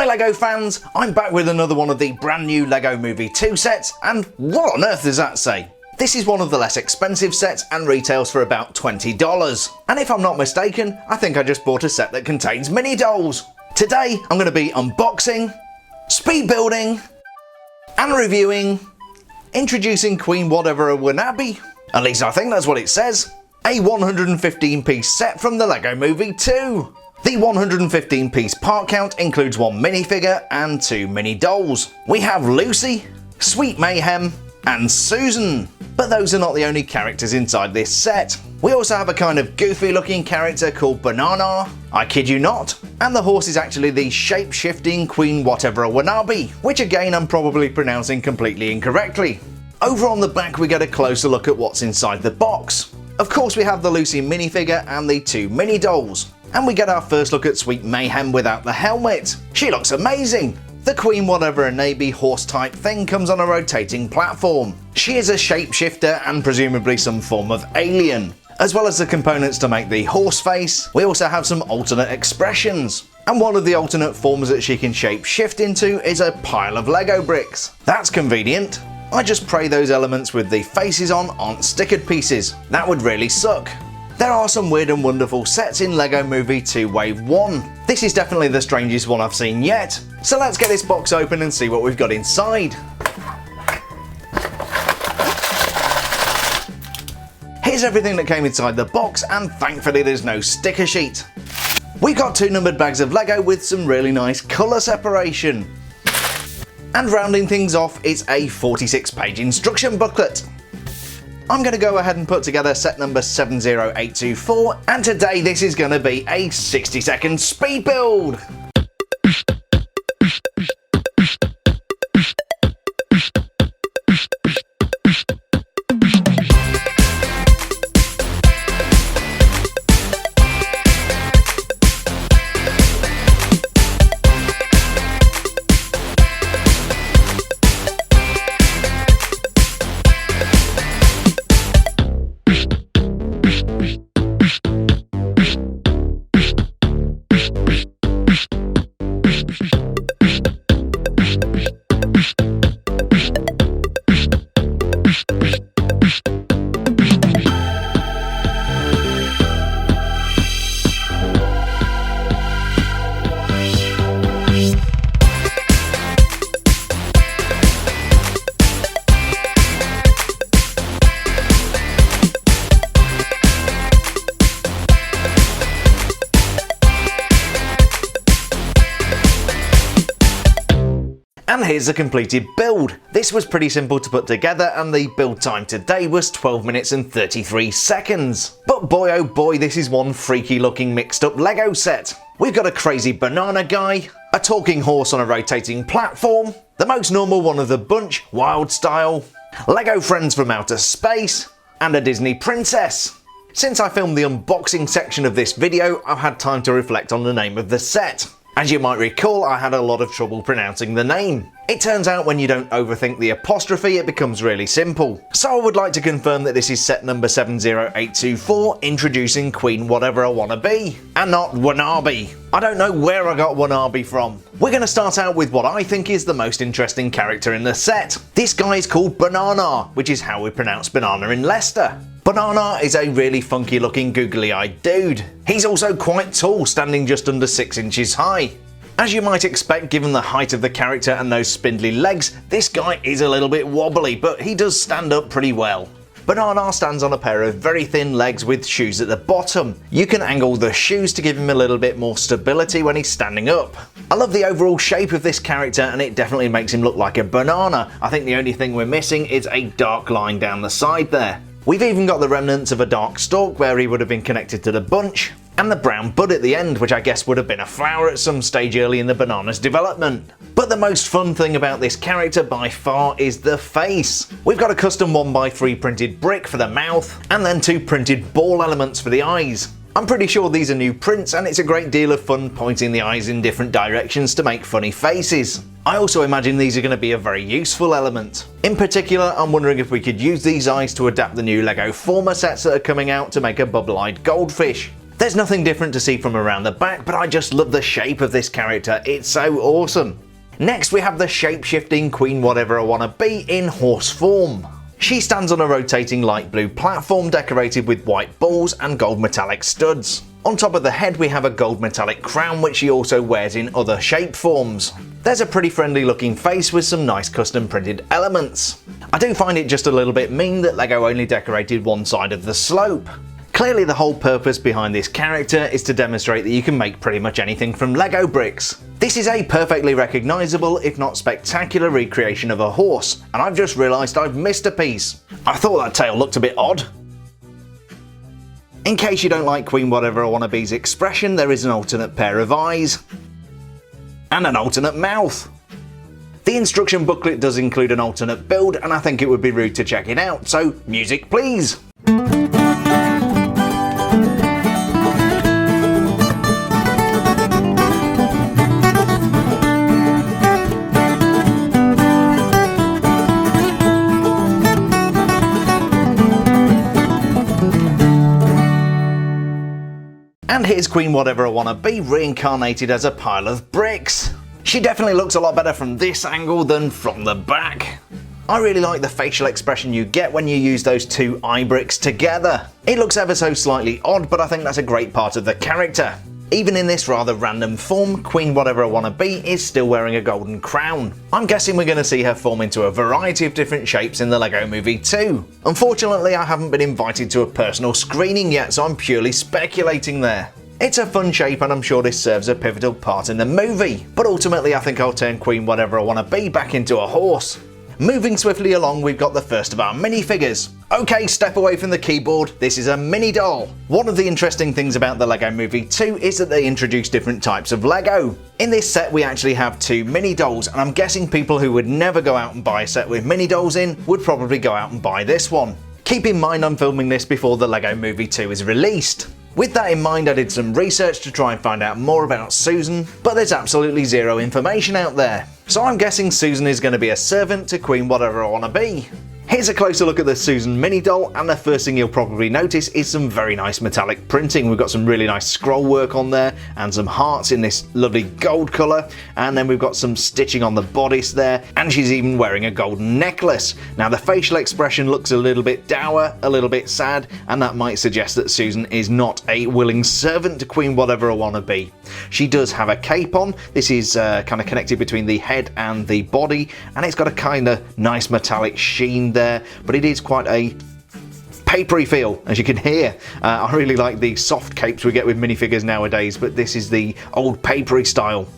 Hi LEGO fans, I'm back with another one of the brand new LEGO Movie 2 sets, and what on earth does that say? This is one of the less expensive sets and retails for about $20. And if I'm not mistaken, I think I just bought a set that contains mini dolls. Today I'm going to be unboxing, speed building, and reviewing Introducing Queen Watevra Wa'Nabi. At least I think that's what it says. A 115 piece set from the LEGO Movie 2. The 115 piece part count includes one minifigure and two mini dolls. We have Lucy, Sweet Mayhem, and Susan. But those are not the only characters inside this set. We also have a kind of goofy looking character called Bananar, I kid you not, and the horse is actually the shape-shifting Queen Watevra Wa'Nabi, which again I'm probably pronouncing completely incorrectly. Over on the back we get a closer look at what's inside the box. Of course we have the Lucy minifigure and the two mini dolls. And we get our first look at Sweet Mayhem without the helmet. She looks amazing! The Queen Watevra Wa'Nabi horse type thing comes on a rotating platform. She is a shapeshifter and presumably some form of alien. As well as the components to make the horse face, we also have some alternate expressions. And one of the alternate forms that she can shapeshift into is a pile of Lego bricks. That's convenient. I just pray those elements with the faces on aren't stickered pieces. That would really suck. There are some weird and wonderful sets in LEGO Movie 2 Wave 1. This is definitely the strangest one I've seen yet. So let's get this box open and see what we've got inside. Here's everything that came inside the box, and thankfully there's no sticker sheet. We've got two numbered bags of Lego with some really nice colour separation. And rounding things off is a 46-page instruction booklet. I'm going to go ahead and put together set number 70824, and today this is going to be a 60-second speed build. And here's the completed build. This was pretty simple to put together and the build time today was 12 minutes and 33 seconds. But boy oh boy, this is one freaky looking mixed up Lego set. We've got a crazy banana guy, a talking horse on a rotating platform, the most normal one of the bunch, wild style, Lego friends from outer space, and a Disney princess. Since I filmed the unboxing section of this video, I've had time to reflect on the name of the set. As you might recall, I had a lot of trouble pronouncing the name. It turns out when you don't overthink the apostrophe, it becomes really simple. So I would like to confirm that this is set number 70824, Introducing Queen Watevra Wa'Nabi, and not Wa'Nabi. I don't know where I got Wa'Nabi from. We're going to start out with what I think is the most interesting character in the set. This guy is called Bananar, which is how we pronounce banana in Leicester. Bananar is a really funky looking googly-eyed dude. He's also quite tall, standing just under 6 inches high. As you might expect given the height of the character and those spindly legs, this guy is a little bit wobbly, but he does stand up pretty well. Bananar stands on a pair of very thin legs with shoes at the bottom. You can angle the shoes to give him a little bit more stability when he's standing up. I love the overall shape of this character and it definitely makes him look like a banana. I think the only thing we're missing is a dark line down the side there. We've even got the remnants of a dark stalk where he would have been connected to the bunch, and the brown bud at the end, which I guess would have been a flower at some stage early in the banana's development. But the most fun thing about this character by far is the face. We've got a custom 1x3 printed brick for the mouth, and then two printed ball elements for the eyes. I'm pretty sure these are new prints and it's a great deal of fun pointing the eyes in different directions to make funny faces. I also imagine these are going to be a very useful element. In particular, I'm wondering if we could use these eyes to adapt the new LEGO Former sets that are coming out to make a bubble-eyed goldfish. There's nothing different to see from around the back, but I just love the shape of this character, it's so awesome. Next we have the shape-shifting Queen Watevra Wa'Nabi in horse form. She stands on a rotating light blue platform decorated with white balls and gold metallic studs. On top of the head we have a gold metallic crown which she also wears in other shape forms. There's a pretty friendly looking face with some nice custom printed elements. I do find it just a little bit mean that LEGO only decorated one side of the slope. Clearly the whole purpose behind this character is to demonstrate that you can make pretty much anything from LEGO bricks. This is a perfectly recognisable, if not spectacular, recreation of a horse, and I've just realised I've missed a piece. I thought that tail looked a bit odd. In case you don't like Queen Watevra Wa'Nabi's expression, there is an alternate pair of eyes and an alternate mouth. The instruction booklet does include an alternate build, and I think it would be rude to check it out, so music please! And here's Queen Watevra Wa'Nabi reincarnated as a pile of bricks. She definitely looks a lot better from this angle than from the back. I really like the facial expression you get when you use those two eye bricks together. It looks ever so slightly odd, but I think that's a great part of the character. Even in this rather random form, Queen Watevra Wa'Nabi is still wearing a golden crown. I'm guessing we're going to see her form into a variety of different shapes in the LEGO Movie 2. Unfortunately, I haven't been invited to a personal screening yet, so I'm purely speculating there. It's a fun shape and I'm sure this serves a pivotal part in the movie, but ultimately I think I'll turn Queen Watevra Wa'Nabi back into a horse. Moving swiftly along, we've got the first of our minifigures. Okay, step away from the keyboard, this is a mini doll. One of the interesting things about the LEGO Movie 2 is that they introduce different types of LEGO. In this set we actually have two mini dolls, and I'm guessing people who would never go out and buy a set with mini dolls in would probably go out and buy this one. Keep in mind I'm filming this before the LEGO Movie 2 is released. With that in mind, I did some research to try and find out more about Susan, but there's absolutely zero information out there. So I'm guessing Susan is going to be a servant to Queen Watevra Wa'Nabi. Here's a closer look at the Susan mini doll, and the first thing you'll probably notice is some very nice metallic printing. We've got some really nice scroll work on there and some hearts in this lovely gold colour, and then we've got some stitching on the bodice there, and she's even wearing a golden necklace. Now the facial expression looks a little bit dour, a little bit sad, and that might suggest that Susan is not a willing servant to Queen Watevra Wa'Nabi. She does have a cape on. This is kind of connected between the head and the body, and it's got a kind of nice metallic sheen there, but it is quite a papery feel, as you can hear. I really like the soft capes we get with minifigures nowadays, but this is the old papery style.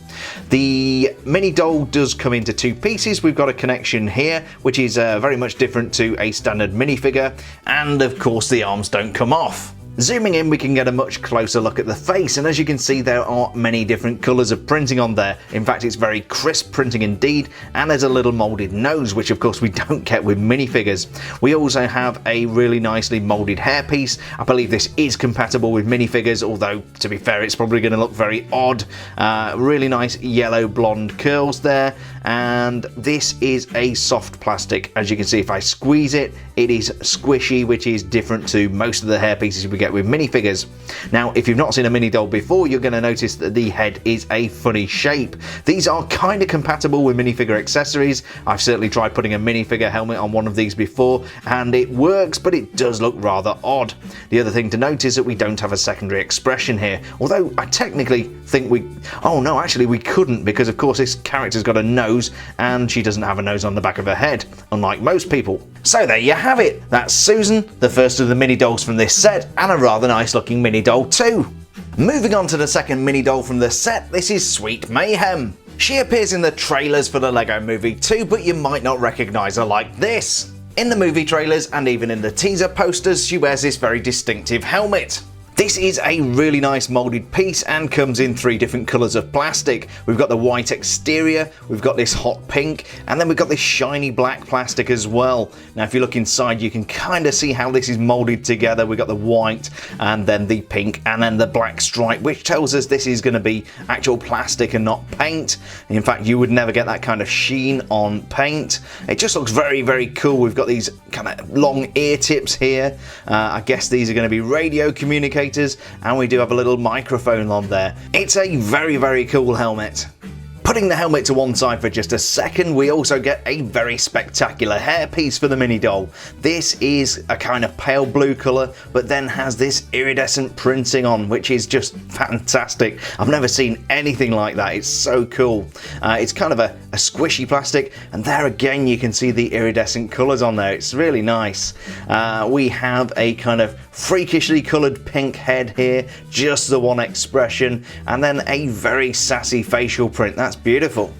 The mini doll does come into two pieces. We've got a connection here, which is very much different to a standard minifigure, and of course the arms don't come off. Zooming in, we can get a much closer look at the face, and as you can see there are many different colours of printing on there. In fact, it's very crisp printing indeed, and there's a little moulded nose, which of course we don't get with minifigures. We also have a really nicely moulded hairpiece. I believe this is compatible with minifigures, although to be fair it's probably going to look very odd. Really nice yellow blonde curls there, and this is a soft plastic. As you can see, if I squeeze it, it is squishy, which is different to most of the hairpieces we get with minifigures. Now, if you've not seen a mini doll before, you're going to notice that the head is a funny shape. These are kind of compatible with minifigure accessories. I've certainly tried putting a minifigure helmet on one of these before, and it works, but it does look rather odd. The other thing to note is that we don't have a secondary expression here, although I technically think we... Oh no, actually we couldn't, because of course this character's got a nose, and she doesn't have a nose on the back of her head, unlike most people. So there you have it. That's Susan, the first of the mini dolls from this set, and a rather nice looking mini doll too. Moving on to the second mini doll from the set, this is Sweet Mayhem. She appears in the trailers for the LEGO Movie 2, but you might not recognise her like this. In the movie trailers and even in the teaser posters, she wears this very distinctive helmet. This is a really nice moulded piece and comes in three different colours of plastic. We've got the white exterior, we've got this hot pink, and then we've got this shiny black plastic as well. Now if you look inside, you can kind of see how this is moulded together. We've got the white and then the pink and then the black stripe, which tells us this is going to be actual plastic and not paint. In fact, you would never get that kind of sheen on paint. It just looks very, very cool. We've got these kind of long ear tips here. I guess these are going to be radio communication indicators, and we do have a little microphone on there. It's a very, very cool helmet. Putting the helmet to one side for just a second, we also get a very spectacular hairpiece for the mini doll. This is a kind of pale blue colour, but then has this iridescent printing on, which is just fantastic. I've never seen anything like that. It's so cool. It's kind of a squishy plastic, and there again you can see the iridescent colours on there. It's really nice. We have a kind of freakishly coloured pink head here, just the one expression, and then a very sassy facial print. That's beautiful.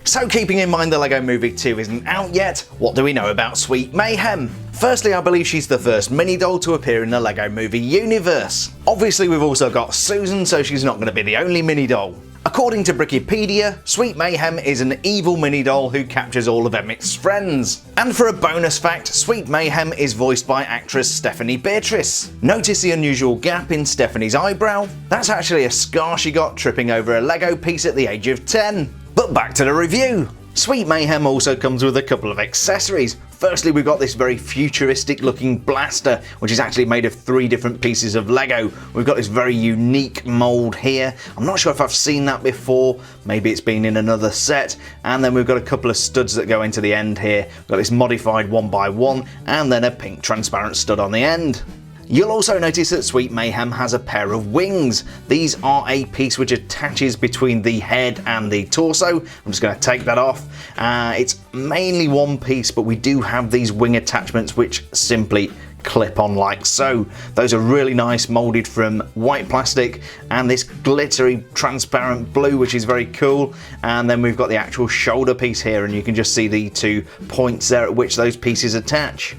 So keeping in mind the Lego Movie 2 isn't out yet, what do we know about Sweet Mayhem? Firstly, I believe she's the first mini doll to appear in the Lego Movie universe. Obviously we've also got Susan, so she's not going to be the only mini doll. According to Wikipedia, Sweet Mayhem is an evil mini doll who captures all of Emmett's friends. And for a bonus fact, Sweet Mayhem is voiced by actress Stephanie Beatriz. Notice the unusual gap in Stephanie's eyebrow? That's actually a scar she got tripping over a Lego piece at the age of 10. But back to the review. Sweet Mayhem also comes with a couple of accessories. Firstly, we've got this very futuristic looking blaster, which is actually made of 3 different pieces of Lego. We've got this very unique mould here. I'm not sure if I've seen that before, maybe it's been in another set. And then we've got a couple of studs that go into the end here. We've got this modified 1x1 and then a pink transparent stud on the end. You'll also notice that Sweet Mayhem has a pair of wings. These are a piece which attaches between the head and the torso. I'm just going to take that off. It's mainly one piece, but we do have these wing attachments which simply clip on like so. Those are really nice, moulded from white plastic, and this glittery transparent blue, which is very cool. And then we've got the actual shoulder piece here, and you can just see the 2 points there at which those pieces attach.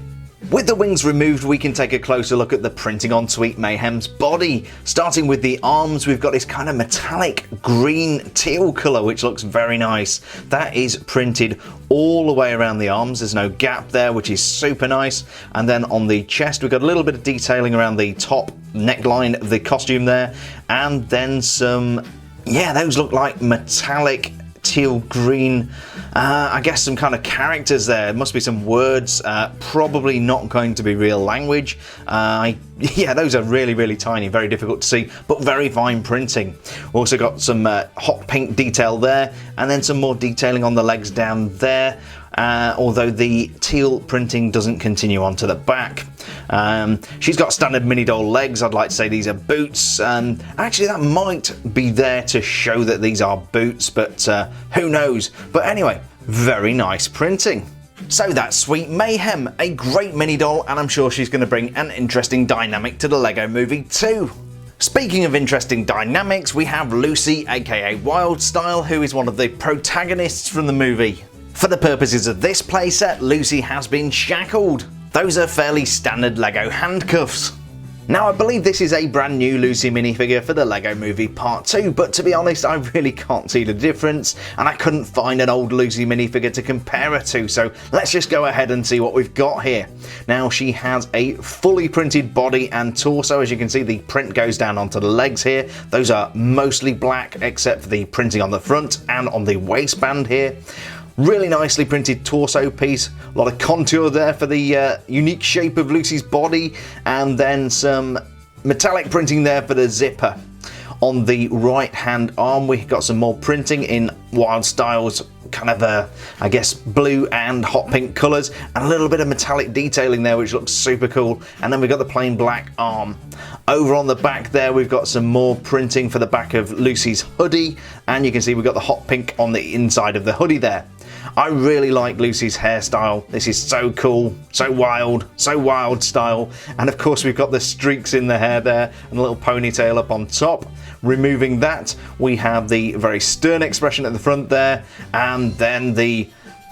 With the wings removed, we can take a closer look at the printing on Sweet Mayhem's body. Starting with the arms, we've got this kind of metallic green teal colour, which looks very nice. That is printed all the way around the arms. There's no gap there, which is super nice. And then on the chest, we've got a little bit of detailing around the top neckline of the costume there. And then some, yeah, those look like metallic teal green, I guess some kind of characters there. Must be some words, probably not going to be real language. Yeah, those are really, really tiny, very difficult to see, but very fine printing. We've also got some hot pink detail there, and then some more detailing on the legs down there. Although the teal printing doesn't continue onto the back. She's got standard mini doll legs. I'd like to say these are boots. Actually, that might be there to show that these are boots, but who knows? But anyway, very nice printing. So that's Sweet Mayhem, a great mini doll, and I'm sure she's going to bring an interesting dynamic to the Lego Movie 2. Speaking of interesting dynamics, we have Lucy, aka Wildstyle, who is one of the protagonists from the movie. For the purposes of this playset, Lucy has been shackled. Those are fairly standard Lego handcuffs. Now, I believe this is a brand new Lucy minifigure for the Lego Movie Part 2, but to be honest, I really can't see the difference, and I couldn't find an old Lucy minifigure to compare her to, so let's just go ahead and see what we've got here. Now, she has a fully printed body and torso. As you can see, the print goes down onto the legs here. Those are mostly black, except for the printing on the front and on the waistband here. Really nicely printed torso piece, a lot of contour there for the unique shape of Lucy's body, and then some metallic printing there for the zipper. On the right hand arm, we've got some more printing in Wildstyle's kind of I guess blue and hot pink colours, and a little bit of metallic detailing there, which looks super cool. And then we've got the plain black arm. Over on the back there, we've got some more printing for the back of Lucy's hoodie, and you can see we've got the hot pink on the inside of the hoodie there. I really like Lucy's hairstyle. This is so cool, so wild style. And of course, we've got the streaks in the hair there and a little ponytail up on top. Removing that, we have the very stern expression at the front there, and then the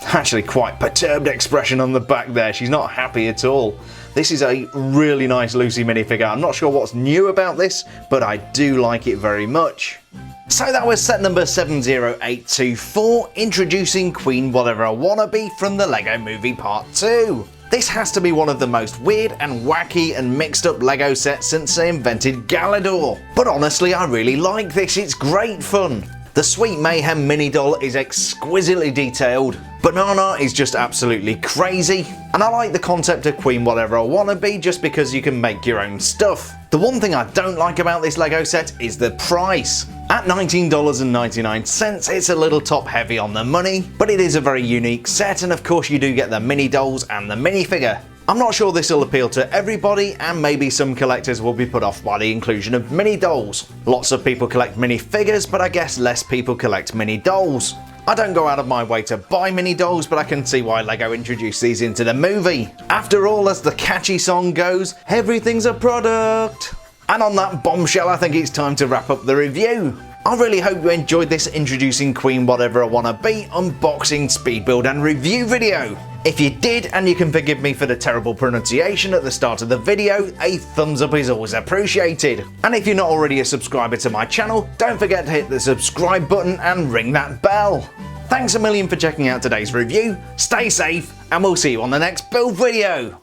actually quite perturbed expression on the back there. She's not happy at all. This is a really nice Lucy minifigure. I'm not sure what's new about this, but I do like it very much. So that was set number 70824, Introducing Queen Watevra Wa'Nabi from the Lego Movie Part 2. This has to be one of the most weird and wacky and mixed up Lego sets since they invented Galador. But honestly, I really like this, it's great fun. The Sweet Mayhem mini doll is exquisitely detailed. Bananar is just absolutely crazy. And I like the concept of Queen Watevra Wa'Nabi just because you can make your own stuff. The one thing I don't like about this Lego set is the price. At $19.99, it's a little top heavy on the money, but it is a very unique set, and of course you do get the mini dolls and the minifigure. I'm not sure this will appeal to everybody, and maybe some collectors will be put off by the inclusion of mini dolls. Lots of people collect minifigures, but I guess less people collect mini dolls. I don't go out of my way to buy mini dolls, but I can see why Lego introduced these into the movie. After all, as the catchy song goes, everything's a product. And on that bombshell, I think it's time to wrap up the review. I really hope you enjoyed this Introducing Queen Watevra Wa'Nabi unboxing, speed build and review video. If you did, and you can forgive me for the terrible pronunciation at the start of the video, a thumbs up is always appreciated. And if you're not already a subscriber to my channel, don't forget to hit the subscribe button and ring that bell. Thanks a million for checking out today's review, stay safe, and we'll see you on the next build video.